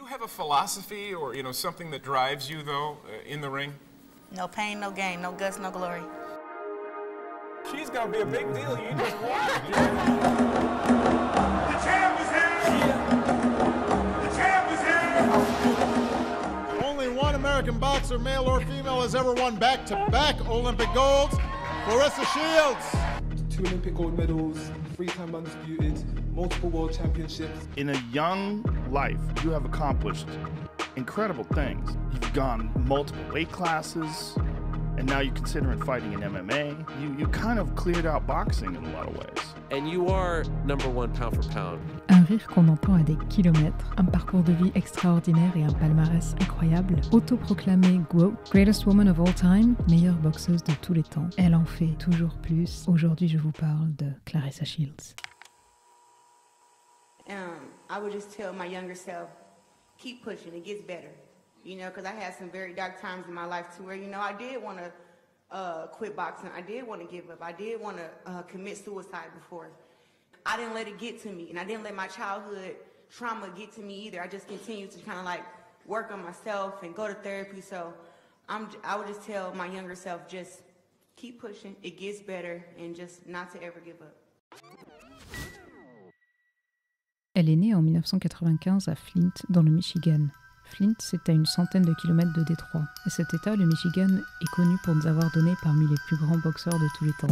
have a philosophy or, something that drives you, though, in the ring? No pain, no gain, no guts, no glory. She's gonna be a big deal. You just watch. The champ is here! The champ is here! Only one American boxer, male or female, has ever won back-to-back Olympic golds. Claressa Shields. 2 Olympic gold medals, 3-time undisputed, multiple world championships. In a young life, you have accomplished incredible things. You've gone multiple weight classes, and now you're considering fighting in MMA. You kind of cleared out boxing in a lot of ways. And you are #1 pound for pound. Un rire qu'on entend à des kilomètres, un parcours de vie extraordinaire et un palmarès incroyable. Autoproclamée GWOAT, Greatest Woman of All Time, meilleure boxeuse de tous les temps. Elle en fait toujours plus. Aujourd'hui, je vous parle de Claressa Shields. I would just tell my younger self, keep pushing, it gets better. Because I had some very dark times in my life too where, I did want to quit boxing. I did want to give up. I did want to commit suicide before. I didn't let it get to me, and I didn't let my childhood trauma get to me either. I just continued to kind of work on myself and go to therapy. So I would just tell my younger self, just keep pushing, it gets better, and just not to ever give up. Elle est née en 1995 à Flint, dans le Michigan. Flint, c'est à une centaine de kilomètres de Détroit. Et cet état, le Michigan, est connu pour nous avoir donné parmi les plus grands boxeurs de tous les temps.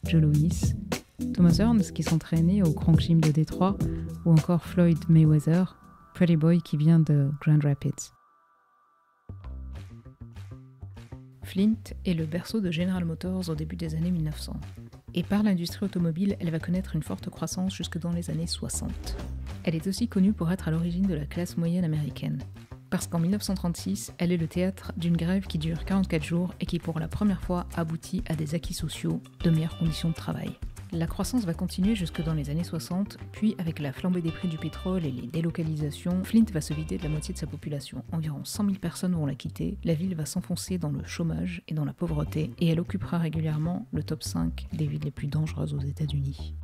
Joe Louis, Thomas Hearns, qui s'entraînait au Grand Gym de Détroit, ou encore Floyd Mayweather, Pretty Boy qui vient de Grand Rapids. Flint est le berceau de General Motors au début des années 1900. Et par l'industrie automobile, elle va connaître une forte croissance jusque dans les années 60. Elle est aussi connue pour être à l'origine de la classe moyenne américaine. Parce qu'en 1936, elle est le théâtre d'une grève qui dure 44 jours et qui pour la première fois aboutit à des acquis sociaux, de meilleures conditions de travail. La croissance va continuer jusque dans les années 60, puis avec la flambée des prix du pétrole et les délocalisations, Flint va se vider de la moitié de sa population. Environ 100 000 personnes vont la quitter, la ville va s'enfoncer dans le chômage et dans la pauvreté, et elle occupera régulièrement le top 5 des villes les plus dangereuses aux États-Unis.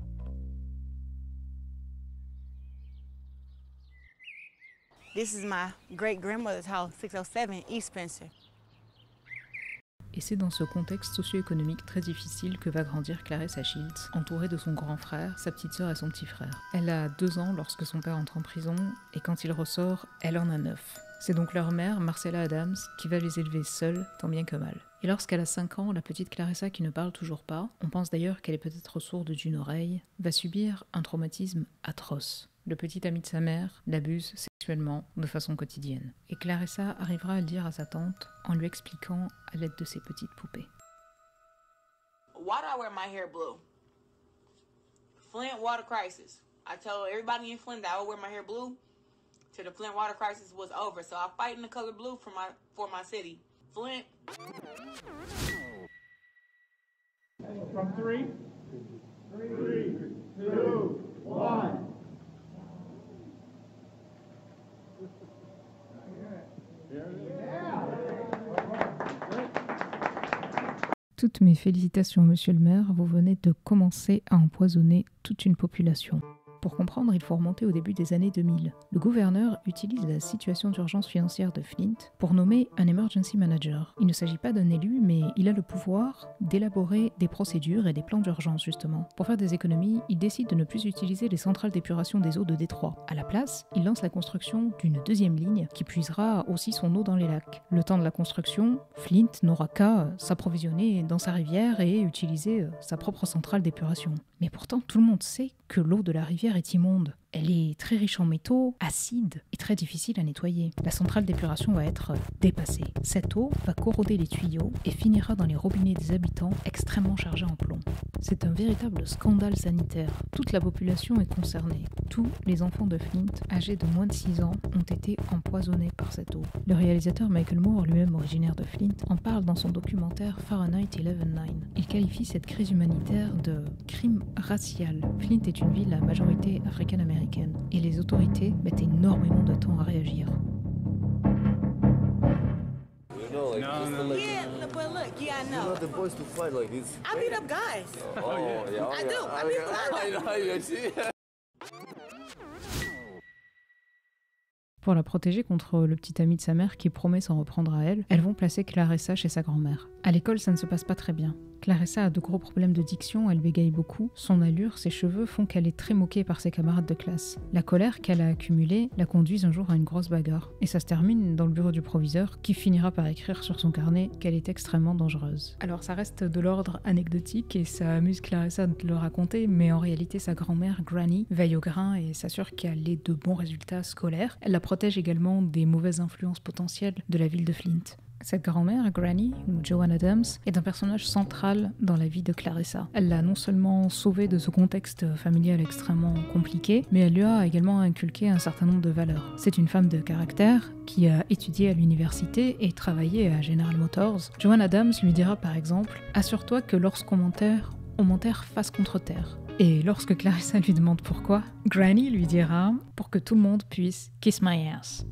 This is my great-grandmother's house, 607 East Spencer. Et c'est dans ce contexte socio-économique très difficile que va grandir Claressa Shields, entourée de son grand frère, sa petite sœur et son petit frère. Elle a 2 ans lorsque son père entre en prison, et quand il ressort, elle en a 9. C'est donc leur mère, Marcella Adams, qui va les élever seule, tant bien que mal. Et lorsqu'elle a 5 ans, la petite Claressa, qui ne parle toujours pas, on pense d'ailleurs qu'elle est peut-être sourde d'une oreille, va subir un traumatisme atroce. Le petit ami de sa mère l'abuse sexuellement de façon quotidienne. Et Claressa arrivera à le dire à sa tante en lui expliquant à l'aide de ses petites poupées. Why do I wear my hair blue? Flint water crisis. I told everybody in Flint that I would wear my hair blue till the Flint water crisis was over. So I fight in the color blue for my city. Flint. From 3, 2, 1. Toutes mes félicitations, monsieur le maire, vous venez de commencer à empoisonner toute une population. Pour comprendre, il faut remonter au début des années 2000. Le gouverneur utilise la situation d'urgence financière de Flint pour nommer un emergency manager. Il ne s'agit pas d'un élu, mais il a le pouvoir d'élaborer des procédures et des plans d'urgence, justement. Pour faire des économies, il décide de ne plus utiliser les centrales d'épuration des eaux de Détroit. À la place, il lance la construction d'une 2e ligne qui puisera aussi son eau dans les lacs. Le temps de la construction, Flint n'aura qu'à s'approvisionner dans sa rivière et utiliser sa propre centrale d'épuration. Mais pourtant, tout le monde sait que l'eau de la rivière est immonde. Elle est très riche en métaux, acide et très difficile à nettoyer. La centrale d'épuration va être dépassée. Cette eau va corroder les tuyaux et finira dans les robinets des habitants extrêmement chargés en plomb. C'est un véritable scandale sanitaire. Toute la population est concernée. Tous les enfants de Flint, âgés de moins de 6 ans, ont été empoisonnés par cette eau. Le réalisateur Michael Moore, lui-même originaire de Flint, en parle dans son documentaire Fahrenheit 11/9. Il qualifie cette crise humanitaire de crime racial. Flint est une ville à majorité africaine-américaine et les autorités mettent énormément de temps à réagir. Yeah, but look, yeah, I know. You're not the boys to fight like this. I beat up guys. Oh, yeah. I do. I beat up guys. I see. Pour la protéger contre le petit ami de sa mère qui promet s'en reprendre à elle, elles vont placer Clarissa chez sa grand-mère. À l'école, ça ne se passe pas très bien. Clarissa a de gros problèmes de diction, elle bégaye beaucoup. Son allure, ses cheveux font qu'elle est très moquée par ses camarades de classe. La colère qu'elle a accumulée la conduit un jour à une grosse bagarre. Et ça se termine dans le bureau du proviseur qui finira par écrire sur son carnet qu'elle est extrêmement dangereuse. Alors ça reste de l'ordre anecdotique et ça amuse Clarissa de le raconter, mais en réalité sa grand-mère, Granny, veille au grain et s'assure qu'elle ait de bons résultats scolaires. Elle la protège également des mauvaises influences potentielles de la ville de Flint. Cette grand-mère, Granny, ou Joan Adams, est un personnage central dans la vie de Clarissa. Elle l'a non seulement sauvée de ce contexte familial extrêmement compliqué, mais elle lui a également inculqué un certain nombre de valeurs. C'est une femme de caractère qui a étudié à l'université et travaillé à General Motors. Joan Adams lui dira par exemple « Assure-toi que lorsqu'on m'enterre face contre terre ». Et lorsque Clarissa lui demande pourquoi, Granny lui dira « Pour que tout le monde puisse kiss my ass ».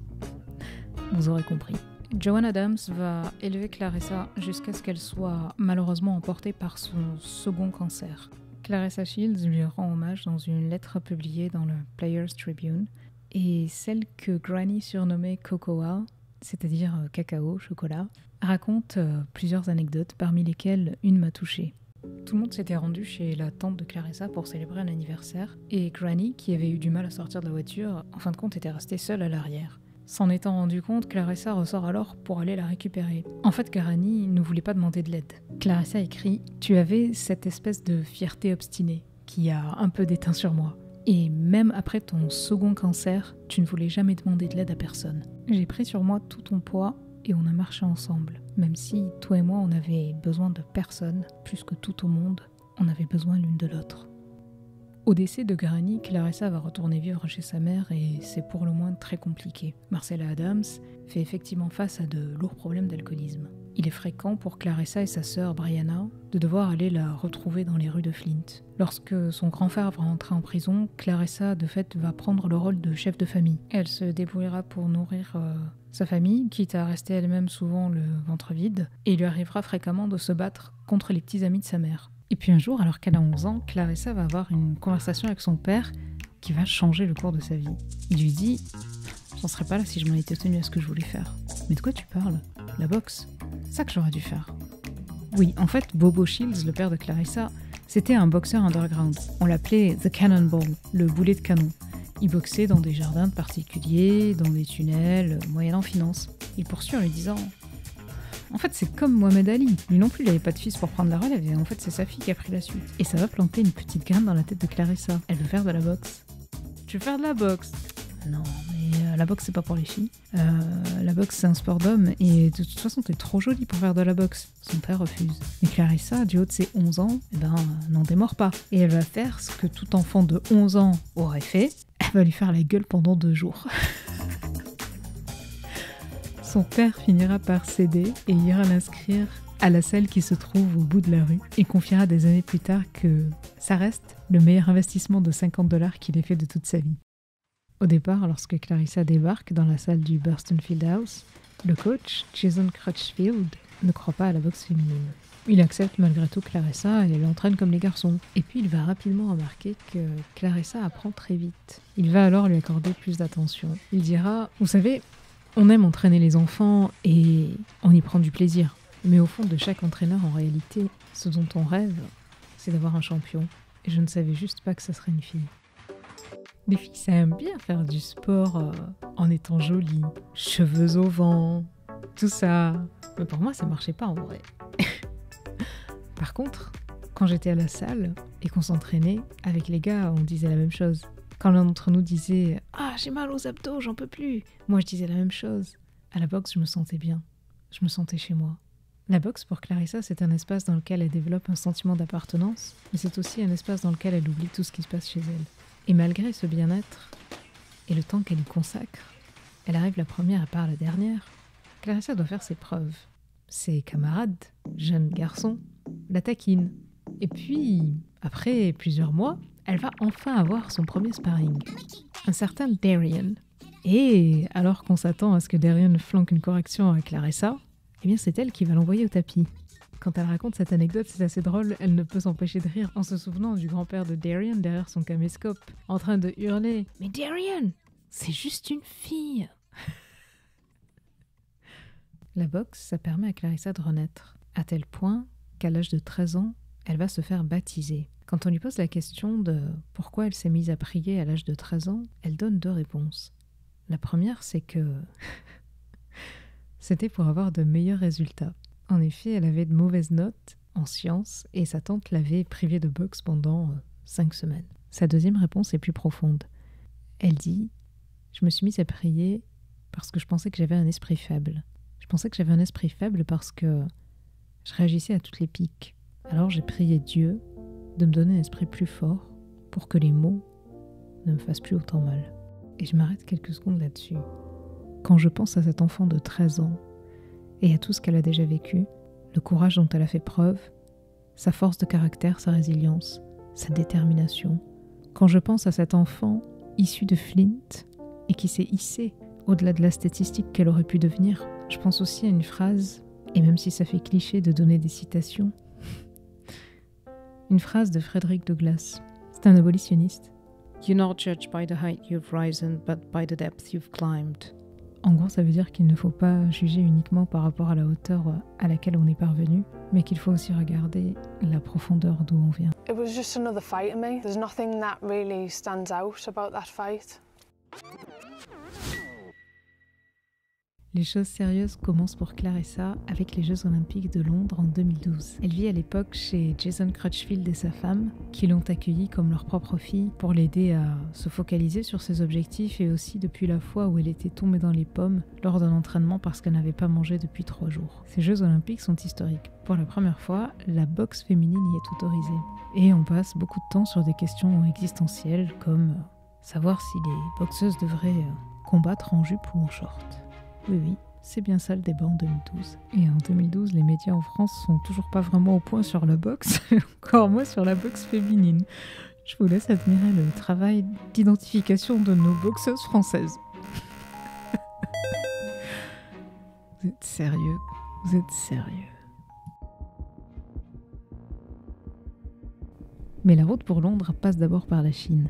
Vous aurez compris. Joan Adams va élever Clarissa jusqu'à ce qu'elle soit malheureusement emportée par son second cancer. Clarissa Shields lui rend hommage dans une lettre publiée dans le Players Tribune, et celle que Granny surnommait Cocoa, c'est-à-dire cacao, chocolat, raconte plusieurs anecdotes, parmi lesquelles une m'a touchée. Tout le monde s'était rendu chez la tante de Clarissa pour célébrer un anniversaire, et Granny, qui avait eu du mal à sortir de la voiture, en fin de compte était restée seule à l'arrière. S'en étant rendu compte, Clarissa ressort alors pour aller la récupérer. En fait, Granny ne voulait pas demander de l'aide. Clarissa écrit « Tu avais cette espèce de fierté obstinée qui a un peu déteint sur moi. Et même après ton second cancer, tu ne voulais jamais demander de l'aide à personne. J'ai pris sur moi tout ton poids et on a marché ensemble. Même si toi et moi, on avait besoin de personne, plus que tout au monde, on avait besoin l'une de l'autre. » Au décès de Granny, Clarissa va retourner vivre chez sa mère et c'est pour le moins très compliqué. Marcella Adams fait effectivement face à de lourds problèmes d'alcoolisme. Il est fréquent pour Clarissa et sa sœur Brianna de devoir aller la retrouver dans les rues de Flint. Lorsque son grand frère va entrer en prison, Clarissa de fait va prendre le rôle de chef de famille. Elle se débrouillera pour nourrir sa famille, quitte à rester elle-même souvent le ventre vide, et il lui arrivera fréquemment de se battre contre les petits amis de sa mère. Et puis un jour, alors qu'elle a 11 ans, Clarissa va avoir une conversation avec son père qui va changer le cours de sa vie. Il lui dit « J'en serais pas là si je m'en étais tenu à ce que je voulais faire. » « Mais de quoi tu parles ? La boxe ? C'est ça que j'aurais dû faire. » Oui, en fait, Bobo Shields, le père de Clarissa, c'était un boxeur underground. On l'appelait The Cannonball, le boulet de canon. Il boxait dans des jardins de particuliers, dans des tunnels, moyennant finance. Il poursuit en lui disant « En fait, c'est comme Mohamed Ali. Lui non plus, il n'avait pas de fils pour prendre la relève, et en fait, c'est sa fille qui a pris la suite. » Et ça va planter une petite graine dans la tête de Clarissa. Elle veut faire de la boxe. « Tu veux faire de la boxe ?» Non, mais la boxe, c'est pas pour les filles. La boxe, c'est un sport d'homme, et de toute façon, t'es trop jolie pour faire de la boxe. Son père refuse. Mais Clarissa, du haut de ses 11 ans, n'en démord pas. Et elle va faire ce que tout enfant de 11 ans aurait fait. Elle va lui faire la gueule pendant 2 jours. Son père finira par céder et ira l'inscrire à la salle qui se trouve au bout de la rue et confiera des années plus tard que ça reste le meilleur investissement de $50 qu'il ait fait de toute sa vie. Au départ, lorsque Clarissa débarque dans la salle du Burston Field House, le coach, Jason Crutchfield, ne croit pas à la boxe féminine. Il accepte malgré tout Clarissa et l'entraîne comme les garçons. Et puis il va rapidement remarquer que Clarissa apprend très vite. Il va alors lui accorder plus d'attention. Il dira « Vous savez, on aime entraîner les enfants et on y prend du plaisir. Mais au fond de chaque entraîneur, en réalité, ce dont on rêve, c'est d'avoir un champion. Et je ne savais juste pas que ça serait une fille. » Les filles, ça aime bien faire du sport en étant jolies, cheveux au vent, tout ça. Mais pour moi, ça marchait pas en vrai. Par contre, quand j'étais à la salle et qu'on s'entraînait, avec les gars, on disait la même chose. Quand l'un d'entre nous disait « Ah, j'ai mal aux abdos, j'en peux plus !» Moi, je disais la même chose. À la boxe, je me sentais bien. Je me sentais chez moi. La boxe, pour Clarissa, c'est un espace dans lequel elle développe un sentiment d'appartenance, mais c'est aussi un espace dans lequel elle oublie tout ce qui se passe chez elle. Et malgré ce bien-être et le temps qu'elle y consacre, elle arrive la première à part la dernière. Clarissa doit faire ses preuves. Ses camarades, jeunes garçons, la taquinent. Et puis, après plusieurs mois, elle va enfin avoir son premier sparring. Un certain Darian. Et alors qu'on s'attend à ce que Darian flanque une correction à Clarissa, eh bien c'est elle qui va l'envoyer au tapis. Quand elle raconte cette anecdote, c'est assez drôle, elle ne peut s'empêcher de rire en se souvenant du grand-père de Darian derrière son caméscope, en train de hurler « Mais Darian, c'est juste une fille !» La boxe, ça permet à Clarissa de renaître, à tel point qu'à l'âge de 13 ans, elle va se faire baptiser. Quand on lui pose la question de pourquoi elle s'est mise à prier à l'âge de 13 ans, elle donne 2 réponses. La première, c'est que c'était pour avoir de meilleurs résultats. En effet, elle avait de mauvaises notes en sciences et sa tante l'avait privée de boxe pendant 5 semaines. Sa deuxième réponse est plus profonde. Elle dit « Je me suis mise à prier parce que je pensais que j'avais un esprit faible. Je pensais que j'avais un esprit faible parce que je réagissais à toutes les piques. Alors j'ai prié Dieu de me donner un esprit plus fort pour que les mots ne me fassent plus autant mal. » Et je m'arrête quelques secondes là-dessus. Quand je pense à cet enfant de 13 ans et à tout ce qu'elle a déjà vécu, le courage dont elle a fait preuve, sa force de caractère, sa résilience, sa détermination, quand je pense à cet enfant issu de Flint et qui s'est hissé au-delà de la statistique qu'elle aurait pu devenir, je pense aussi à une phrase, et même si ça fait cliché de donner des citations, une phrase de Frederick Douglass. C'est un abolitionniste. You're not judged by the height you've risen, but by the depth you've climbed. En gros, ça veut dire qu'il ne faut pas juger uniquement par rapport à la hauteur à laquelle on est parvenu, mais qu'il faut aussi regarder la profondeur d'où on vient. It was just another fight to me. There's nothing that really stands out about that fight. Les choses sérieuses commencent pour Clarissa avec les Jeux Olympiques de Londres en 2012. Elle vit à l'époque chez Jason Crutchfield et sa femme, qui l'ont accueillie comme leur propre fille pour l'aider à se focaliser sur ses objectifs et aussi depuis la fois où elle était tombée dans les pommes lors d'un entraînement parce qu'elle n'avait pas mangé depuis 3 jours. Ces Jeux Olympiques sont historiques. Pour la première fois, la boxe féminine y est autorisée. Et on passe beaucoup de temps sur des questions existentielles comme savoir si les boxeuses devraient combattre en jupe ou en short. Oui, c'est bien ça le débat en 2012. Et en 2012, les médias en France sont toujours pas vraiment au point sur la boxe, encore moins sur la boxe féminine. Je vous laisse admirer le travail d'identification de nos boxeuses françaises. Vous êtes sérieux? Vous êtes sérieux? Mais la route pour Londres passe d'abord par la Chine.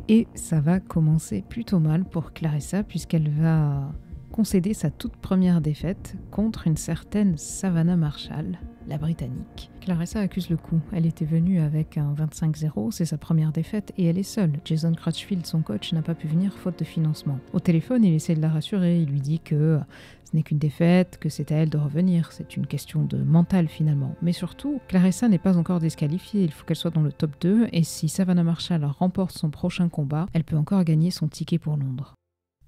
Et ça va commencer plutôt mal pour Clarissa puisqu'elle va concéder sa toute première défaite contre une certaine Savannah Marshall, la Britannique. Clarissa accuse le coup. Elle était venue avec un 25-0, c'est sa première défaite et elle est seule. Jason Crutchfield, son coach, n'a pas pu venir faute de financement. Au téléphone, il essaie de la rassurer. Il lui dit que ce n'est qu'une défaite, que c'est à elle de revenir. C'est une question de mental finalement. Mais surtout, Clarissa n'est pas encore disqualifiée. Il faut qu'elle soit dans le top 2 et si Savannah Marshall remporte son prochain combat, elle peut encore gagner son ticket pour Londres.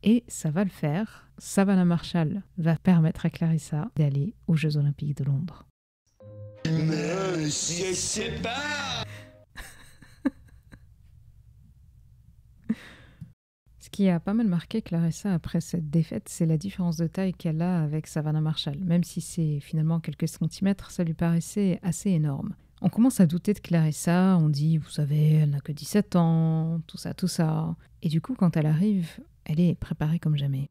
Et ça va le faire. Savannah Marshall va permettre à Clarissa d'aller aux Jeux Olympiques de Londres. Monsieur, c'est pas... Ce qui a pas mal marqué Clarissa après cette défaite, c'est la différence de taille qu'elle a avec Savannah Marshall. Même si c'est finalement quelques centimètres, ça lui paraissait assez énorme. On commence à douter de Clarissa, on dit, vous savez, elle n'a que 17 ans, tout ça. Et du coup, quand elle arrive, elle est préparée comme jamais.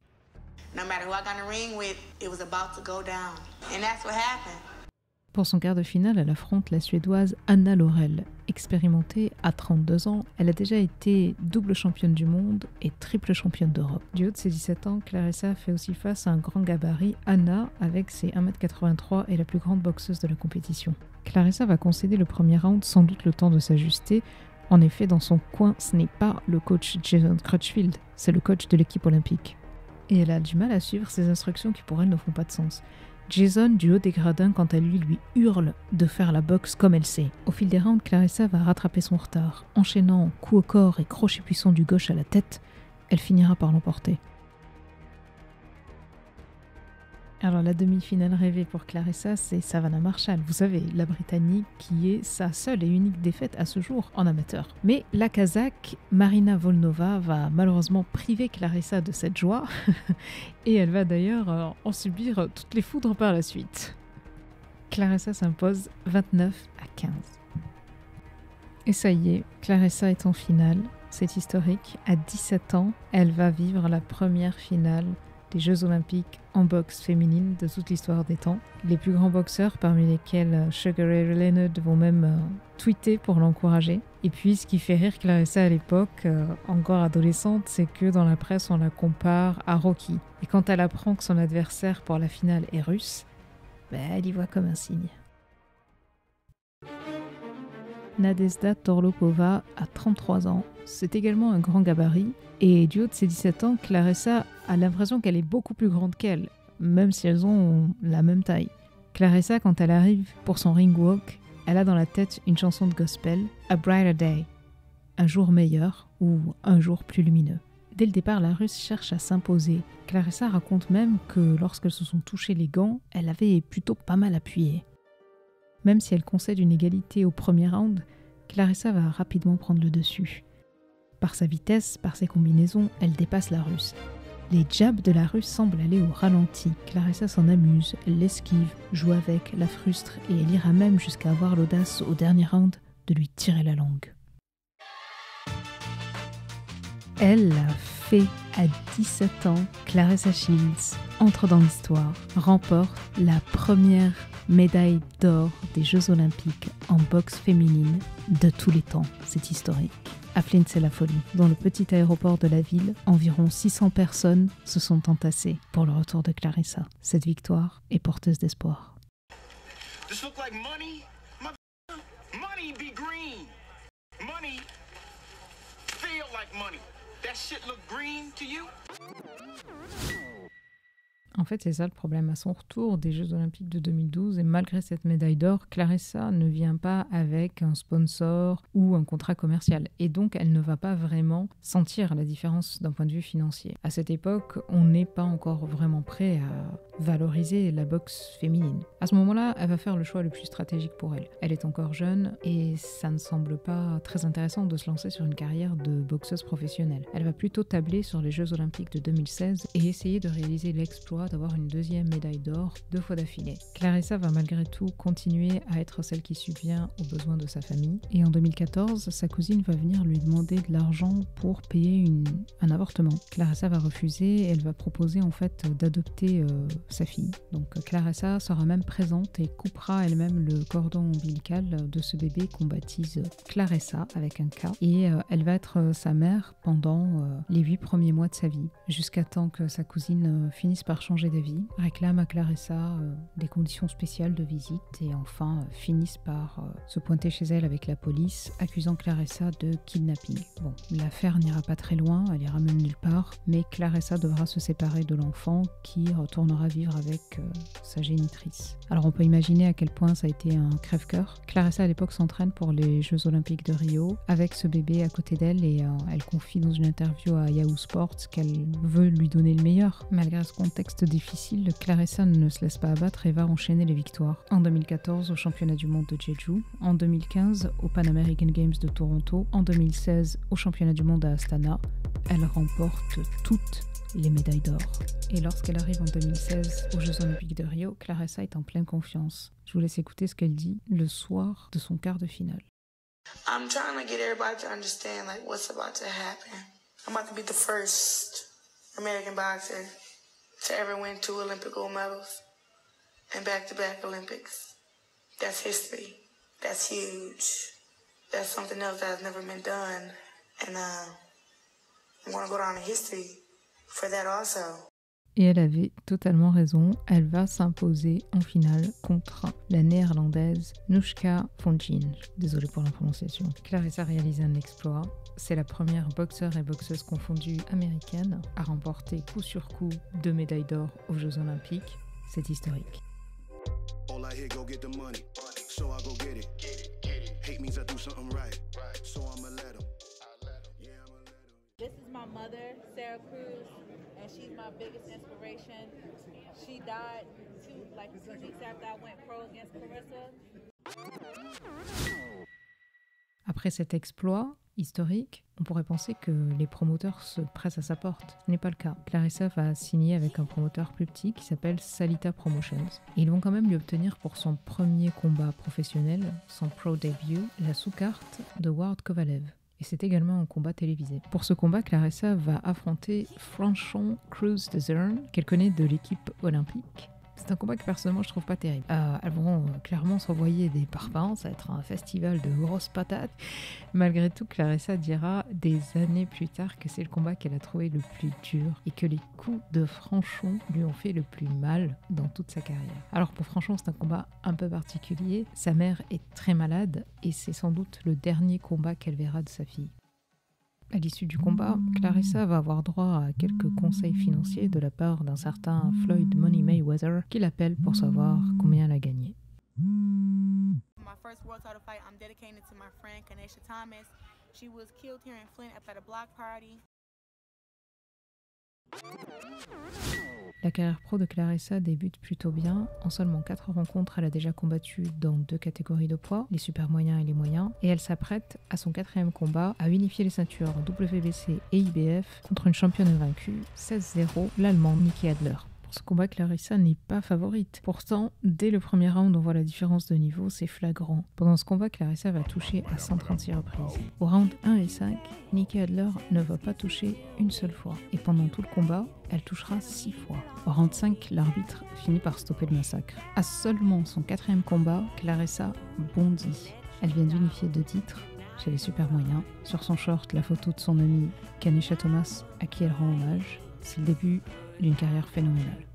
No matter who I got in the ring with, it was about to go down. And that's what happened. Pour son quart de finale, elle affronte la Suédoise Anna Laurel. Expérimentée à 32 ans, elle a déjà été double championne du monde et triple championne d'Europe. Du haut de ses 17 ans, Clarissa fait aussi face à un grand gabarit. Anna, avec ses 1m83, est la plus grande boxeuse de la compétition. Clarissa va concéder le premier round, sans doute le temps de s'ajuster. En effet, dans son coin, ce n'est pas le coach Jason Crutchfield, c'est le coach de l'équipe olympique. Et elle a du mal à suivre ses instructions qui pour elle ne font pas de sens. Jason, du haut des gradins, quant à lui hurle de faire la boxe comme elle sait. Au fil des rounds, Clarissa va rattraper son retard. Enchaînant coup au corps et crochet puissant du gauche à la tête, elle finira par l'emporter. Alors la demi-finale rêvée pour Clarissa, c'est Savannah Marshall, vous savez, la Britannique qui est sa seule et unique défaite à ce jour en amateur. Mais la Kazakh Marina Volnova va malheureusement priver Clarissa de cette joie et elle va d'ailleurs en subir toutes les foudres par la suite. Clarissa s'impose 29-15. Et ça y est, Clarissa est en finale, c'est historique. À 17 ans, elle va vivre la première finale des Jeux Olympiques en boxe féminine de toute l'histoire des temps. Les plus grands boxeurs, parmi lesquels Sugar Ray Leonard, vont même tweeter pour l'encourager. Et puis, ce qui fait rire Clarissa à l'époque, encore adolescente, c'est que dans la presse, on la compare à Rocky. Et quand elle apprend que son adversaire pour la finale est russe, elle y voit comme un signe. Nadezhda Torlopova a 33 ans. C'est également un grand gabarit. Et du haut de ses 17 ans, Clarissa a l'impression qu'elle est beaucoup plus grande qu'elle, même si elles ont la même taille. Clarissa, quand elle arrive pour son ring walk, elle a dans la tête une chanson de gospel, A Brighter Day, un jour meilleur ou un jour plus lumineux. Dès le départ, la Russe cherche à s'imposer. Clarissa raconte même que lorsqu'elles se sont touchées les gants, elle avait plutôt pas mal appuyé. Même si elle concède une égalité au premier round, Clarissa va rapidement prendre le dessus. Par sa vitesse, par ses combinaisons, elle dépasse la Russe. Les jabs de la Russe semblent aller au ralenti. Clarissa s'en amuse, elle l'esquive, joue avec, la frustre et elle ira même jusqu'à avoir l'audace au dernier round de lui tirer la langue. Elle l'a fait à 17 ans. Clarissa Shields entre dans l'histoire, remporte la première médaille d'or des Jeux Olympiques en boxe féminine de tous les temps. C'est historique. À Flint, c'est la folie. Dans le petit aéroport de la ville, environ 600 personnes se sont entassées pour le retour de Clarissa. Cette victoire est porteuse d'espoir. This look like money? Money be green. Money feel like money. That shit look green to you? En fait, c'est ça le problème. À son retour des Jeux Olympiques de 2012, et malgré cette médaille d'or, Clarissa ne vient pas avec un sponsor ou un contrat commercial. Et donc, elle ne va pas vraiment sentir la différence d'un point de vue financier. À cette époque, on n'est pas encore vraiment prêt à valoriser la boxe féminine. À ce moment-là, elle va faire le choix le plus stratégique pour elle. Elle est encore jeune et ça ne semble pas très intéressant de se lancer sur une carrière de boxeuse professionnelle. Elle va plutôt tabler sur les Jeux Olympiques de 2016 et essayer de réaliser l'exploit d'avoir une deuxième médaille d'or 2 fois d'affilée. Clarissa va malgré tout continuer à être celle qui subvient aux besoins de sa famille. Et en 2014, sa cousine va venir lui demander de l'argent pour payer un avortement. Clarissa va refuser et elle va proposer en fait d'adopter sa fille. Donc Clarissa sera même présente et coupera elle-même le cordon ombilical de ce bébé qu'on baptise Clarissa avec un K. Et elle va être sa mère pendant les 8 premiers mois de sa vie, jusqu'à temps que sa cousine finisse par changer d'avis, réclame à Clarissa des conditions spéciales de visite et enfin finissent par se pointer chez elle avec la police, accusant Clarissa de kidnapping. Bon, l'affaire n'ira pas très loin, elle ira même nulle part, mais Clarissa devra se séparer de l'enfant qui retournera vivre avec sa génitrice. Alors on peut imaginer à quel point ça a été un crève-cœur. Clarissa à l'époque s'entraîne pour les Jeux Olympiques de Rio avec ce bébé à côté d'elle et elle confie dans une interview à Yahoo Sports qu'elle veut lui donner le meilleur. Malgré ce contexte difficile, Clarissa ne se laisse pas abattre et va enchaîner les victoires. En 2014 au championnat du monde de Jeju, en 2015 au Pan American Games de Toronto, en 2016 au championnat du monde à Astana, elle remporte toutes les médailles d'or. Et lorsqu'elle arrive en 2016 aux Jeux Olympiques de Rio, Clarissa est en pleine confiance. Je vous laisse écouter ce qu'elle dit le soir de son quart de finale. I'm trying to get everybody to understand like what's about to happen. I'm about to be the first American boxer to ever win 2 Olympic gold medals and back-to-back Olympics. That's history. That's huge. That's something else that has never been done. And I'm going to go down in history for that also. Et elle avait totalement raison, elle va s'imposer en finale contre la néerlandaise Nushka Fontijn. Désolée pour la prononciation. Clarissa réalise un exploit. C'est la première boxeur et boxeuse confondue américaine à remporter coup sur coup 2 médailles d'or aux Jeux Olympiques. C'est historique. This is my mother, Sarah Cruz, and she's my biggest inspiration. She died 2 weeks after I went pro against Clarissa. Après cet exploit historique, on pourrait penser que les promoteurs se pressent à sa porte. Ce n'est pas le cas. Clarissa va signer avec un promoteur plus petit qui s'appelle Salita Promotions. Et ils vont quand même lui obtenir pour son premier combat professionnel, son pro debut, la sous-carte de Ward Kovalev. Et c'est également un combat télévisé. Pour ce combat, Clarissa va affronter Franchon Cruz de Zern, qu'elle connaît de l'équipe olympique. C'est un combat que personnellement je trouve pas terrible. Elles vont clairement s'envoyer des parpaings, ça va être un festival de grosses patates. Malgré tout, Claressa dira des années plus tard que c'est le combat qu'elle a trouvé le plus dur et que les coups de Franchon lui ont fait le plus mal dans toute sa carrière. Alors pour Franchon, c'est un combat un peu particulier. Sa mère est très malade et c'est sans doute le dernier combat qu'elle verra de sa fille. À l'issue du combat, Claressa va avoir droit à quelques conseils financiers de la part d'un certain Floyd Money Mayweather qui l'appelle pour savoir combien elle a gagné. My first world title fight, I'm dedicating it to my friend Kanesha Thomas. She was killed here in Flint at a block party. La carrière pro de Claressa débute plutôt bien. En seulement 4 rencontres, elle a déjà combattu dans 2 catégories de poids, les super moyens et les moyens, et elle s'apprête à son 4e combat à unifier les ceintures WBC et IBF contre une championne invaincue, 16-0, l'Allemande Nikki Adler. Pour ce combat, Claressa n'est pas favorite. Pourtant, dès le premier round, on voit la différence de niveau, c'est flagrant. Pendant ce combat, Claressa va toucher à 136 reprises. Au round 1 et 5, Nikki Adler ne va pas toucher une seule fois. Et pendant tout le combat, elle touchera 6 fois. Au round 5, l'arbitre finit par stopper le massacre. À seulement son 4e combat, Claressa bondit. Elle vient d'unifier 2 titres chez les super moyens. Sur son short, la photo de son amie Kanesha Thomas, à qui elle rend hommage. C'est le début d'une carrière phénoménale.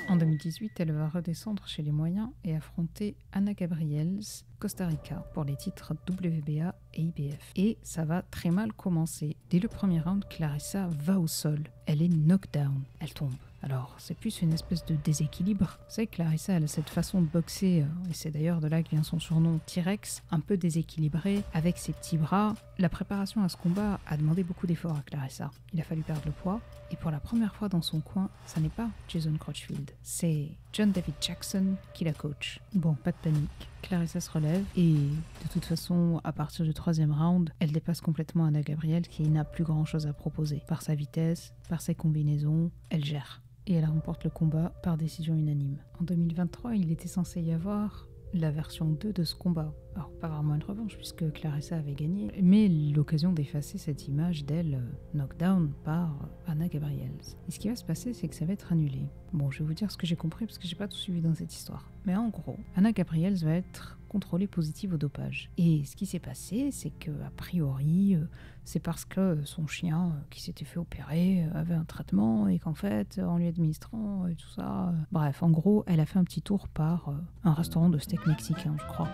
En 2018, elle va redescendre chez les moyens et affronter Anna Gabriels, Costa Rica, pour les titres WBA et IBF. Et ça va très mal commencer. Dès le premier round, Claressa va au sol. Elle est knockdown. Elle tombe. Alors, c'est plus une espèce de déséquilibre. Vous savez, Claressa, elle a cette façon de boxer, et c'est d'ailleurs de là que vient son surnom T-Rex, un peu déséquilibré, avec ses petits bras. La préparation à ce combat a demandé beaucoup d'efforts à Claressa. Il a fallu perdre le poids, et pour la première fois dans son coin, ça n'est pas Jason Crutchfield, c'est John David Jackson qui la coach. Bon, pas de panique. Claressa se relève, et de toute façon, à partir du 3e round, elle dépasse complètement Anna Gabriel, qui n'a plus grand chose à proposer. Par sa vitesse, par ses combinaisons, elle gère. Et elle remporte le combat par décision unanime. En 2023, il était censé y avoir la version 2 de ce combat. Alors, pas vraiment une revanche, puisque Claressa avait gagné, mais l'occasion d'effacer cette image d'elle knockdown par Anna Gabriels. Et ce qui va se passer, c'est que ça va être annulé. Bon, je vais vous dire ce que j'ai compris, parce que j'ai pas tout suivi dans cette histoire. Mais en gros, Anna Gabriels va être contrôlée positive au dopage. Et ce qui s'est passé, c'est que a priori, c'est parce que son chien, qui s'était fait opérer, avait un traitement, et qu'en fait, en lui administrant et tout ça... Bref, en gros, elle a fait un petit tour par un restaurant de steak mexicain, je crois.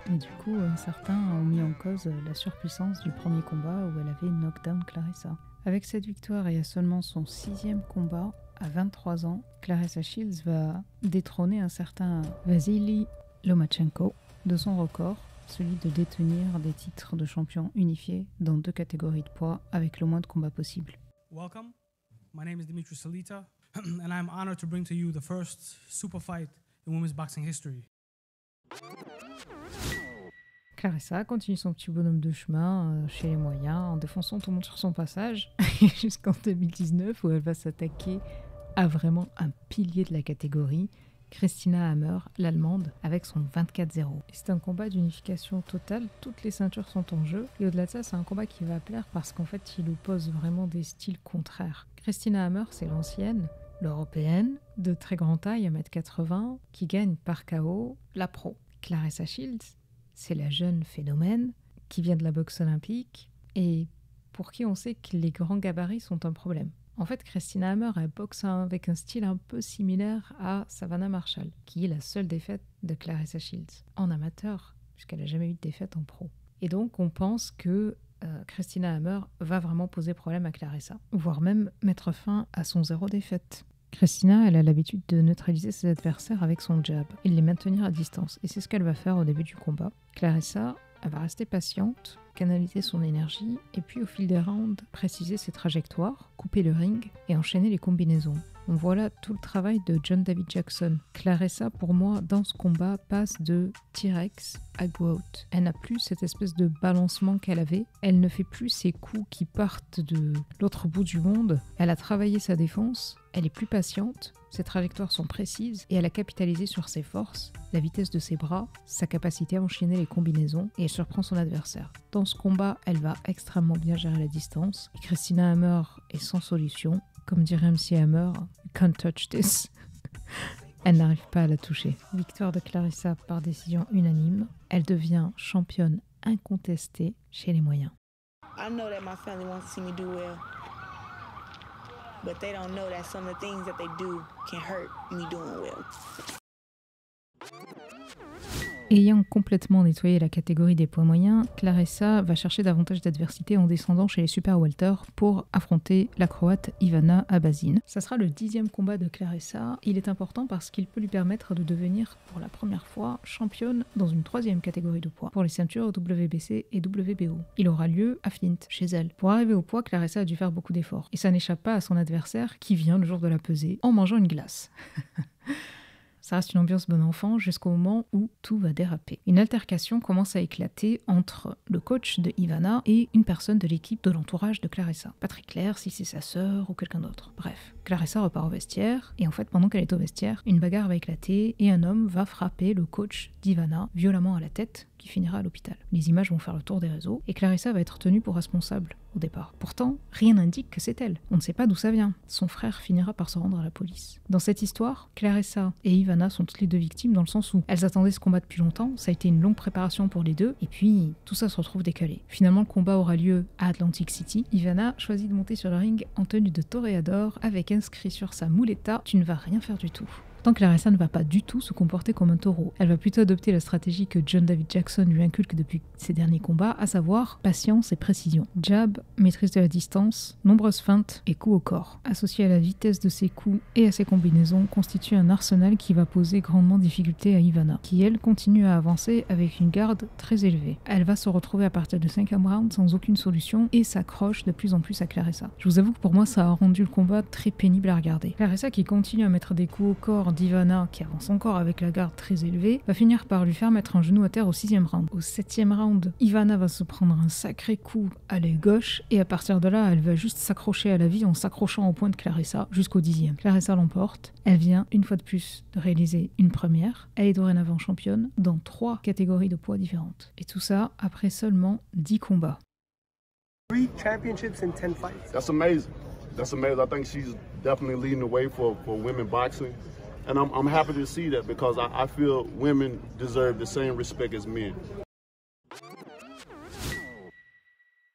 Et du coup, certains ont mis en cause la surpuissance du premier combat où elle avait knockdown Claressa. Avec cette victoire et à seulement son 6e combat, à 23 ans, Claressa Shields va détrôner un certain Vasily Lomachenko de son record, celui de détenir des titres de champion unifiés dans 2 catégories de poids avec le moins de combats possible. Welcome, my name is Dimitri Salita, and I'm honored to bring to you the first super fight in women's boxing history. Claressa continue son petit bonhomme de chemin chez les moyens en défonçant tout le monde sur son passage jusqu'en 2019 où elle va s'attaquer à vraiment un pilier de la catégorie, Christina Hammer, l'Allemande, avec son 24-0. C'est un combat d'unification totale, toutes les ceintures sont en jeu et au-delà de ça, c'est un combat qui va plaire parce qu'en fait, il oppose vraiment des styles contraires. Christina Hammer, c'est l'ancienne, l'européenne, de très grande taille, 1m80, qui gagne par KO la pro. Claressa Shields, c'est la jeune phénomène qui vient de la boxe olympique et pour qui on sait que les grands gabarits sont un problème. En fait, Christina Hammer, elle boxe avec un style un peu similaire à Savannah Marshall, qui est la seule défaite de Claressa Shields, en amateur, puisqu'elle n'a jamais eu de défaite en pro. Et donc, on pense que Christina Hammer va vraiment poser problème à Claressa, voire même mettre fin à son 0 défaite. Christina, elle a l'habitude de neutraliser ses adversaires avec son jab et de les maintenir à distance. Et c'est ce qu'elle va faire au début du combat. Claressa, elle va rester patiente, canaliser son énergie et puis au fil des rounds, préciser ses trajectoires, couper le ring et enchaîner les combinaisons. Donc voilà tout le travail de John David Jackson. Claressa, pour moi, dans ce combat, passe de T-Rex à Goat. Elle n'a plus cette espèce de balancement qu'elle avait. Elle ne fait plus ses coups qui partent de l'autre bout du monde. Elle a travaillé sa défense. Elle est plus patiente. Ses trajectoires sont précises et elle a capitalisé sur ses forces, la vitesse de ses bras, sa capacité à enchaîner les combinaisons et elle surprend son adversaire. Dans ce combat, elle va extrêmement bien gérer la distance. Et Christina Hammer est sans solution. Comme dirait MC Hammer, you can't touch this. Elle n'arrive pas à la toucher. Victoire de Claressa par décision unanime. Elle devient championne incontestée chez les moyens. I know that my family wants to see me do well, but they don't know that some of the things that they do can hurt me doing well. Ayant complètement nettoyé la catégorie des poids moyens, Claressa va chercher davantage d'adversité en descendant chez les super welter pour affronter la croate Ivana Abazin. Ça sera le 10e combat de Claressa. Il est important parce qu'il peut lui permettre de devenir pour la première fois championne dans une 3e catégorie de poids pour les ceintures WBC et WBO. Il aura lieu à Flint, chez elle. Pour arriver au poids, Claressa a dû faire beaucoup d'efforts. Et ça n'échappe pas à son adversaire qui vient le jour de la pesée en mangeant une glace. Ça reste une ambiance bon enfant jusqu'au moment où tout va déraper. Une altercation commence à éclater entre le coach de Ivana et une personne de l'équipe de l'entourage de Claressa. Pas très clair si c'est sa sœur ou quelqu'un d'autre. Bref, Claressa repart au vestiaire et en fait pendant qu'elle est au vestiaire, une bagarre va éclater et un homme va frapper le coach d'Ivana violemment à la tête qui finira à l'hôpital. Les images vont faire le tour des réseaux et Claressa va être tenue pour responsable au départ. Pourtant, rien n'indique que c'est elle. On ne sait pas d'où ça vient. Son frère finira par se rendre à la police. Dans cette histoire, Claressa et Ivana sont toutes les deux victimes dans le sens où elles attendaient ce combat depuis longtemps, ça a été une longue préparation pour les deux, et puis tout ça se retrouve décalé. Finalement, le combat aura lieu à Atlantic City. Ivana choisit de monter sur le ring en tenue de toréador avec inscrit sur sa muleta « Tu ne vas rien faire du tout ». Tant que Claressa ne va pas du tout se comporter comme un taureau. Elle va plutôt adopter la stratégie que John David Jackson lui inculque depuis ses derniers combats, à savoir patience et précision. Jab, maîtrise de la distance, nombreuses feintes et coups au corps. Associé à la vitesse de ses coups et à ses combinaisons, constitue un arsenal qui va poser grandement difficulté à Ivana, qui elle continue à avancer avec une garde très élevée. Elle va se retrouver à partir du 5e round sans aucune solution et s'accroche de plus en plus à Claressa. Je vous avoue que pour moi ça a rendu le combat très pénible à regarder. Claressa qui continue à mettre des coups au corps d'Ivana, qui avance encore avec la garde très élevée, va finir par lui faire mettre un genou à terre au 6e round. Au 7e round, Ivana va se prendre un sacré coup à l'œil gauche et à partir de là, elle va juste s'accrocher à la vie en s'accrochant au poing de Claressa jusqu'au 10e. Claressa l'emporte. Elle vient une fois de plus de réaliser une première. Elle est dorénavant championne dans 3 catégories de poids différentes. Et tout ça après seulement 10 combats. 3 championships in 10 fights. That's amazing. That's amazing. I think she's definitely leading the way for women boxing. And I'm happy to see that because I feel women deserve the same respect as men.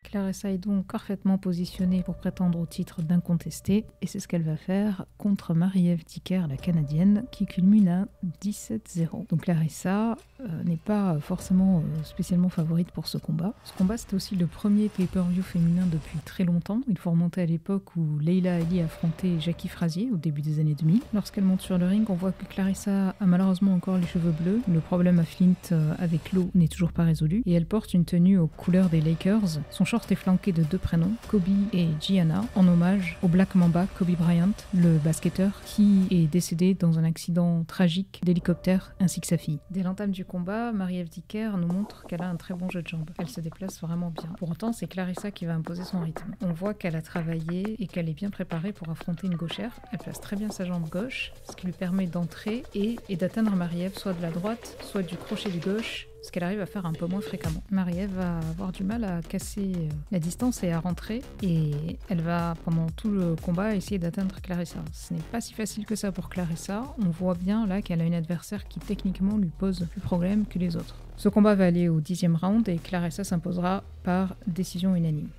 Claressa est donc parfaitement positionnée pour prétendre au titre d'incontestée, et c'est ce qu'elle va faire contre Marie-Ève Dicker, la Canadienne, qui culmine à 17-0. Donc Claressa n'est pas forcément spécialement favorite pour ce combat. Ce combat, c'était aussi le premier pay-per-view féminin depuis très longtemps. Il faut remonter à l'époque où Leila Ali affrontait Jackie Frazier au début des années 2000. Lorsqu'elle monte sur le ring, on voit que Claressa a malheureusement encore les cheveux bleus. Le problème à Flint avec l'eau n'est toujours pas résolu, et elle porte une tenue aux couleurs des Lakers. Son short est flanqué de 2 prénoms, Kobe et Gianna, en hommage au Black Mamba Kobe Bryant, le basketteur qui est décédé dans un accident tragique d'hélicoptère ainsi que sa fille. Dès l'entame du combat, Marie-Ève Dicker nous montre qu'elle a un très bon jeu de jambes. Elle se déplace vraiment bien. Pour autant, c'est Claressa qui va imposer son rythme. On voit qu'elle a travaillé et qu'elle est bien préparée pour affronter une gauchère. Elle place très bien sa jambe gauche, ce qui lui permet d'entrer et d'atteindre Marie-Ève soit de la droite, soit du crochet du gauche, ce qu'elle arrive à faire un peu moins fréquemment. Marie-Ève va avoir du mal à casser la distance et à rentrer, et elle va pendant tout le combat essayer d'atteindre Claressa. Ce n'est pas si facile que ça pour Claressa. On voit bien là qu'elle a une adversaire qui techniquement lui pose plus problème que les autres. Ce combat va aller au 10e round et Claressa s'imposera par décision unanime.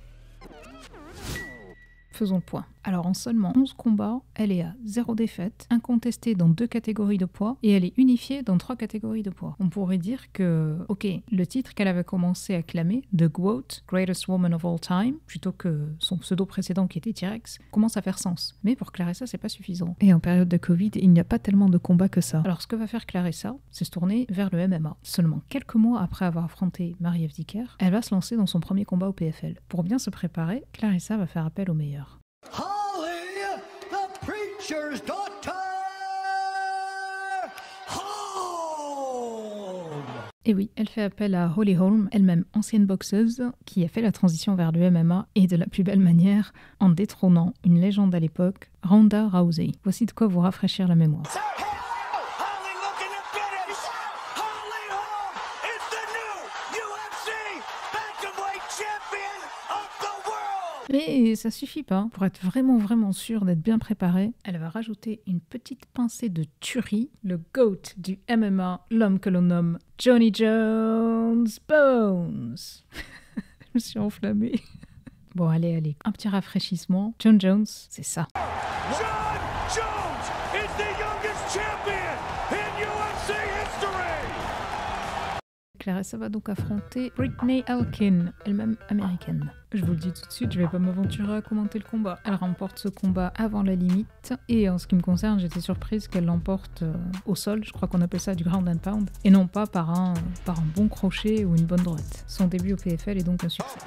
Faisons le point. Alors en seulement 11 combats, elle est à 0 défaite, incontestée dans 2 catégories de poids, et elle est unifiée dans 3 catégories de poids. On pourrait dire que, ok, le titre qu'elle avait commencé à clamer, The GWOAT, Greatest Woman of All Time, plutôt que son pseudo précédent qui était T-Rex, commence à faire sens. Mais pour Claressa, c'est pas suffisant. Et en période de Covid, il n'y a pas tellement de combats que ça. Alors ce que va faire Claressa, c'est se tourner vers le MMA. Seulement quelques mois après avoir affronté Marie-Ève Dicker, elle va se lancer dans son premier combat au PFL. Pour bien se préparer, Claressa va faire appel au meilleur. Holly, the preacher's daughter, Holm. Et oui, elle fait appel à Holly Holm, elle-même ancienne boxeuse, qui a fait la transition vers le MMA et de la plus belle manière en détrônant une légende à l'époque, Ronda Rousey. Voici de quoi vous rafraîchir la mémoire. Holly Holm is the new UFC bantamweight Mais ça suffit pas. Pour être vraiment sûre d'être bien préparée, elle va rajouter une petite pincée de tuerie, le GOAT du MMA, l'homme que l'on nomme Johnny Jones Bones. Je me suis enflammée. Bon, allez, un petit rafraîchissement. John Jones, c'est ça. John Jones is the youngest champion in UFC history. Claressa va donc affronter Brittany Elkin, elle-même américaine. Je vous le dis tout de suite, je vais pas m'aventurer à commenter le combat. Elle remporte ce combat avant la limite, et en ce qui me concerne, j'étais surprise qu'elle l'emporte au sol, je crois qu'on appelle ça du ground and pound, et non pas par un bon crochet ou une bonne droite. Son début au PFL est donc un succès.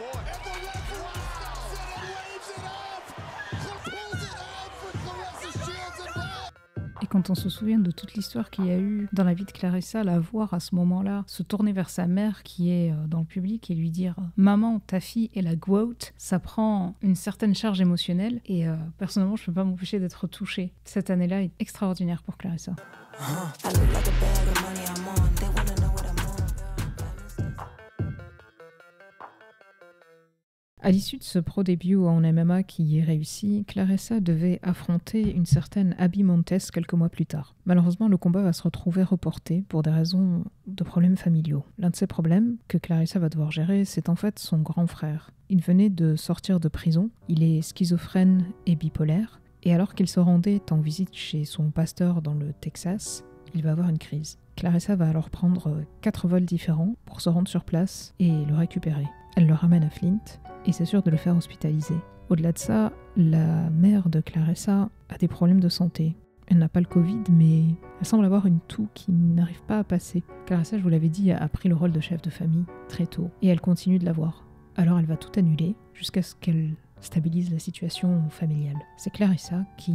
Et quand on se souvient de toute l'histoire qu'il y a eu dans la vie de Claressa, la voir à ce moment-là se tourner vers sa mère qui est dans le public et lui dire « Maman, ta fille est la GOAT », ça prend une certaine charge émotionnelle et personnellement, je ne peux pas m'empêcher d'être touchée. Cette année-là est extraordinaire pour Claressa. À l'issue de ce pro début en MMA qui est réussi, Claressa devait affronter une certaine Abby Montes quelques mois plus tard. Malheureusement, le combat va se retrouver reporté pour des raisons de problèmes familiaux. L'un de ces problèmes que Claressa va devoir gérer, c'est en fait son grand frère. Il venait de sortir de prison, il est schizophrène et bipolaire, et alors qu'il se rendait en visite chez son pasteur dans le Texas, il va avoir une crise. Claressa va alors prendre 4 vols différents pour se rendre sur place et le récupérer. Elle le ramène à Flint et s'assure de le faire hospitaliser. Au-delà de ça, la mère de Claressa a des problèmes de santé. Elle n'a pas le Covid, mais elle semble avoir une toux qui n'arrive pas à passer. Claressa, je vous l'avais dit, a pris le rôle de chef de famille très tôt et elle continue de l'avoir. Alors elle va tout annuler jusqu'à ce qu'elle stabilise la situation familiale. C'est Claressa qui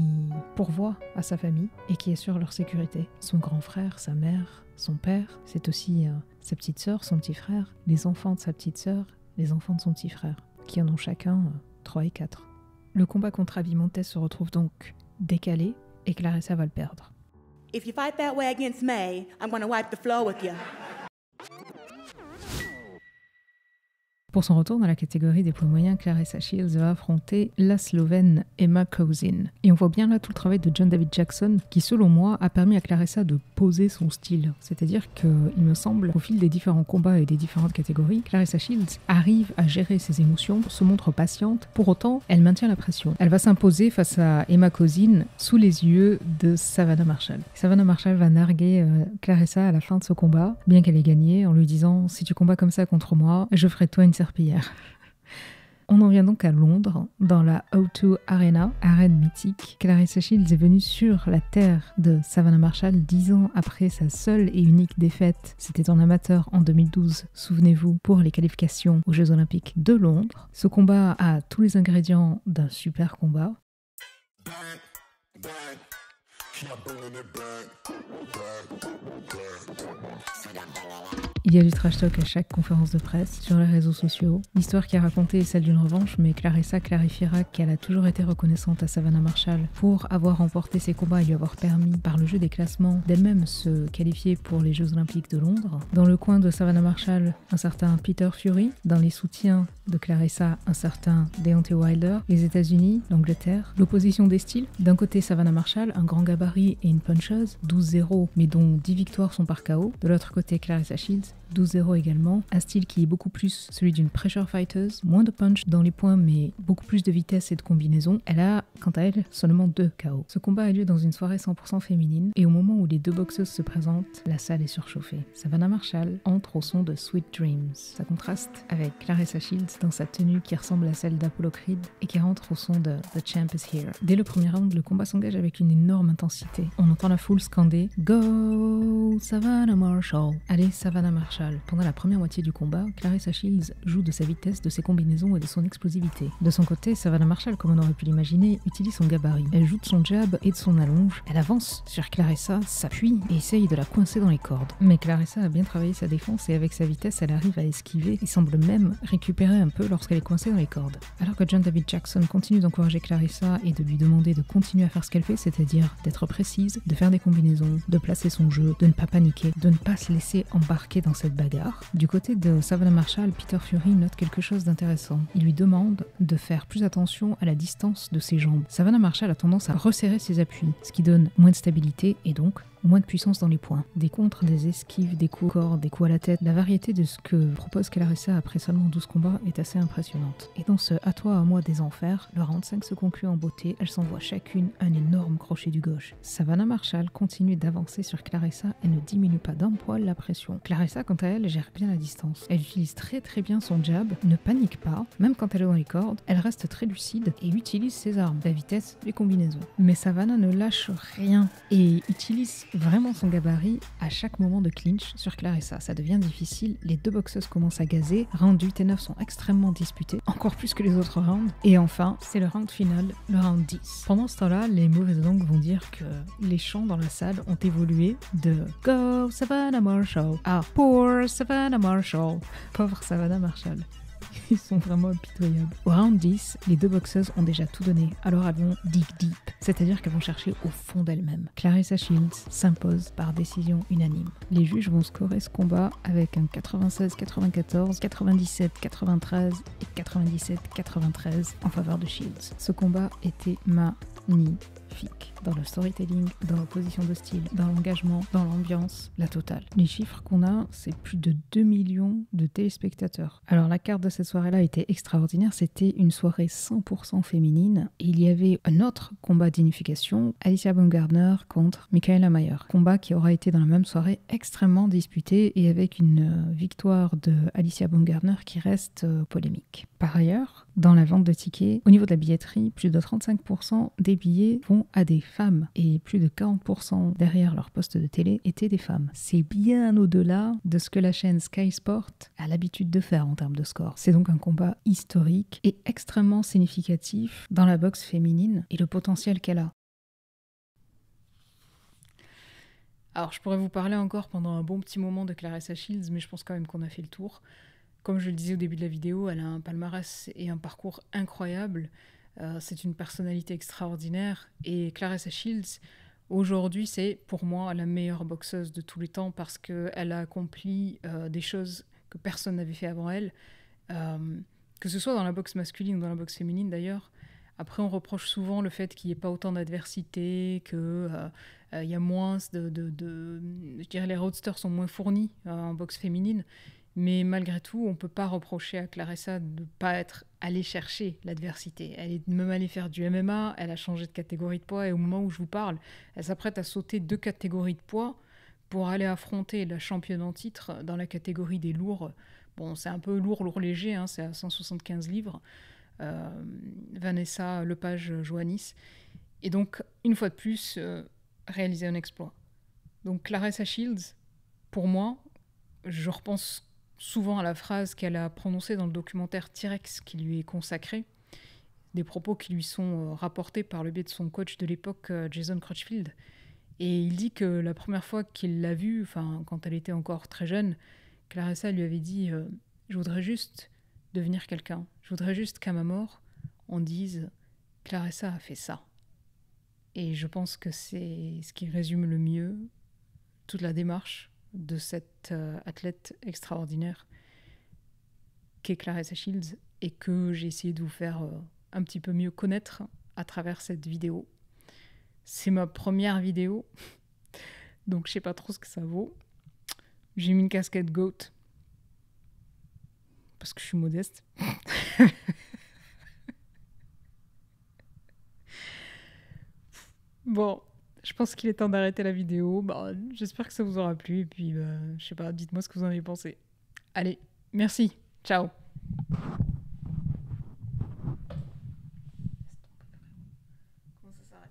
pourvoit à sa famille et qui assure leur sécurité. Son grand frère, sa mère, son père, c'est aussi sa petite sœur, son petit frère, les enfants de sa petite sœur, les enfants de son petit frère, qui en ont chacun 3 et 4. Le combat contre Abby Montes se retrouve donc décalé et Claressa va le perdre. If you fight that way against May, I'm gonna wipe the floor with you. Pour son retour dans la catégorie des poids moyens, Claressa Shields va affronter la Slovène Emma Kozin. Et on voit bien là tout le travail de John David Jackson qui, selon moi, a permis à Claressa de poser son style. C'est-à-dire qu'il me semble, au fil des différents combats et des différentes catégories, Claressa Shields arrive à gérer ses émotions, se montre patiente. Pour autant, elle maintient la pression. Elle va s'imposer face à Emma Kozin sous les yeux de Savannah Marshall. Savannah Marshall va narguer Claressa à la fin de ce combat, bien qu'elle ait gagné, en lui disant « Si tu combats comme ça contre moi, je ferai de toi une serpillière ». On en vient donc à Londres, dans la O2 Arena, arène mythique. Claressa Shields est venue sur la terre de Savannah Marshall 10 ans après sa seule et unique défaite. C'était en amateur en 2012, souvenez-vous, pour les qualifications aux Jeux Olympiques de Londres. Ce combat a tous les ingrédients d'un super combat. Il y a du trash talk à chaque conférence de presse, sur les réseaux sociaux. L'histoire qui est racontée est celle d'une revanche, mais Claressa clarifiera qu'elle a toujours été reconnaissante à Savannah Marshall pour avoir remporté ses combats et lui avoir permis, par le jeu des classements, d'elle-même se qualifier pour les Jeux Olympiques de Londres. Dans le coin de Savannah Marshall, un certain Peter Fury. Dans les soutiens de Claressa, un certain Deontay Wilder. Les États-Unis, l'Angleterre. L'opposition des styles. D'un côté, Savannah Marshall, un grand gabarit et une puncheuse, 12-0, mais dont 10 victoires sont par KO. De l'autre côté, Claressa Shields, 12-0 également, un style qui est beaucoup plus celui d'une pressure fighteuse, moins de punch dans les points mais beaucoup plus de vitesse et de combinaison. Elle a, quant à elle, seulement 2 KO. Ce combat a lieu dans une soirée 100% féminine et au moment où les deux boxeuses se présentent, la salle est surchauffée. Savannah Marshall entre au son de Sweet Dreams. Ça contraste avec Claressa Shields dans sa tenue qui ressemble à celle d'Apollo Creed et qui rentre au son de The Champ is Here. Dès le premier round, le combat s'engage avec une énorme intensité. On entend la foule scander « Go Savannah Marshall !» Allez Savannah Marshall. Pendant la première moitié du combat, Claressa Shields joue de sa vitesse, de ses combinaisons et de son explosivité. De son côté, Savannah Marshall, comme on aurait pu l'imaginer, utilise son gabarit. Elle joue de son jab et de son allonge. Elle avance sur Claressa, s'appuie et essaye de la coincer dans les cordes. Mais Claressa a bien travaillé sa défense et avec sa vitesse, elle arrive à esquiver et semble même récupérer un peu lorsqu'elle est coincée dans les cordes. Alors que John David Jackson continue d'encourager Claressa et de lui demander de continuer à faire ce qu'elle fait, c'est-à-dire d'être précise, de faire des combinaisons, de placer son jeu, de ne pas paniquer, de ne pas se laisser embarquer dans cette cette bagarre. Du côté de Savannah Marshall, Peter Fury note quelque chose d'intéressant. Il lui demande de faire plus attention à la distance de ses jambes. Savannah Marshall a tendance à resserrer ses appuis, ce qui donne moins de stabilité et donc moins de puissance dans les points. Des contres, des esquives, des coups au corps, des coups à la tête, la variété de ce que propose Claressa après seulement 12 combats est assez impressionnante. Et dans ce à toi à moi des enfers, le round 5 se conclut en beauté, elles s'envoient chacune un énorme crochet du gauche. Savannah Marshall continue d'avancer sur Claressa et ne diminue pas d'un poil la pression. Claressa, quant à elle, gère bien la distance. Elle utilise très bien son jab, ne panique pas, même quand elle est dans les cordes, elle reste très lucide et utilise ses armes, la vitesse, les combinaisons. Mais Savannah ne lâche rien et utilise vraiment son gabarit à chaque moment de clinch sur Claressa. Ça devient difficile, les deux boxeuses commencent à gazer, round 8 et 9 sont extrêmement disputés, encore plus que les autres rounds, et enfin, c'est le round final, le round 10. Pendant ce temps-là, les mauvaises langues vont dire que les chants dans la salle ont évolué de « Go Savannah Marshall » à « Poor Savannah Marshall ». Pauvre Savannah Marshall. Ils sont vraiment impitoyables. Au round 10, les deux boxeuses ont déjà tout donné, alors elles vont dig deep, c'est-à-dire qu'elles vont chercher au fond d'elles-mêmes. Claressa Shields s'impose par décision unanime. Les juges vont scorer ce combat avec un 96-94, 97-93 et 97-93 en faveur de Shields. Ce combat était magnifique. Dans le storytelling, dans la position de style, dans l'engagement, dans l'ambiance, la totale. Les chiffres qu'on a, c'est plus de 2 millions de téléspectateurs. Alors la carte de cette soirée-là était extraordinaire, c'était une soirée 100% féminine. Et il y avait un autre combat d'unification, Alicia Baumgardner contre Michaela Mayer. Combat qui aura été dans la même soirée extrêmement disputé et avec une victoire de Alicia Baumgardner qui reste polémique. Par ailleurs, dans la vente de tickets, au niveau de la billetterie, plus de 35% des billets vont à des femmes et plus de 40% derrière leur poste de télé étaient des femmes. C'est bien au-delà de ce que la chaîne Sky Sport a l'habitude de faire en termes de score. C'est donc un combat historique et extrêmement significatif dans la boxe féminine et le potentiel qu'elle a. Alors je pourrais vous parler encore pendant un bon petit moment de Claressa Shields, mais je pense quand même qu'on a fait le tour. Comme je le disais au début de la vidéo, elle a un palmarès et un parcours incroyable. C'est une personnalité extraordinaire. Et Claressa Shields, aujourd'hui, c'est pour moi la meilleure boxeuse de tous les temps parce qu'elle a accompli des choses que personne n'avait fait avant elle. Que ce soit dans la boxe masculine ou dans la boxe féminine d'ailleurs. Après, on reproche souvent le fait qu'il n'y ait pas autant d'adversité, qu'il y a moins je dirais les roadsters sont moins fournis en boxe féminine. Mais malgré tout, on ne peut pas reprocher à Claressa de ne pas être allée chercher l'adversité. Elle est même allée faire du MMA, elle a changé de catégorie de poids et au moment où je vous parle, elle s'apprête à sauter 2 catégories de poids pour aller affronter la championne en titre dans la catégorie des lourds. Bon, c'est un peu lourd léger, hein, c'est à 175 livres. Vanessa Lepage-Joannis. Et donc, une fois de plus, réaliser un exploit. Donc Claressa Shields, pour moi, je repense souvent à la phrase qu'elle a prononcée dans le documentaire T-Rex qui lui est consacré, des propos qui lui sont rapportés par le biais de son coach de l'époque, Jason Crutchfield. Et il dit que la première fois qu'il l'a vue, quand elle était encore très jeune, Claressa lui avait dit « Je voudrais juste devenir quelqu'un. Je voudrais juste qu'à ma mort, on dise « Claressa a fait ça ». Et je pense que c'est ce qui résume le mieux toute la démarche de cette athlète extraordinaire qu'est Claressa Shields et que j'ai essayé de vous faire un petit peu mieux connaître à travers cette vidéo. C'est ma première vidéo, donc je sais pas trop ce que ça vaut. J'ai mis une casquette GOAT parce que je suis modeste. Bon, je pense qu'il est temps d'arrêter la vidéo. J'espère que ça vous aura plu. Et puis, je sais pas, dites-moi ce que vous en avez pensé. Allez, merci. Ciao. Comment ça s'arrête ?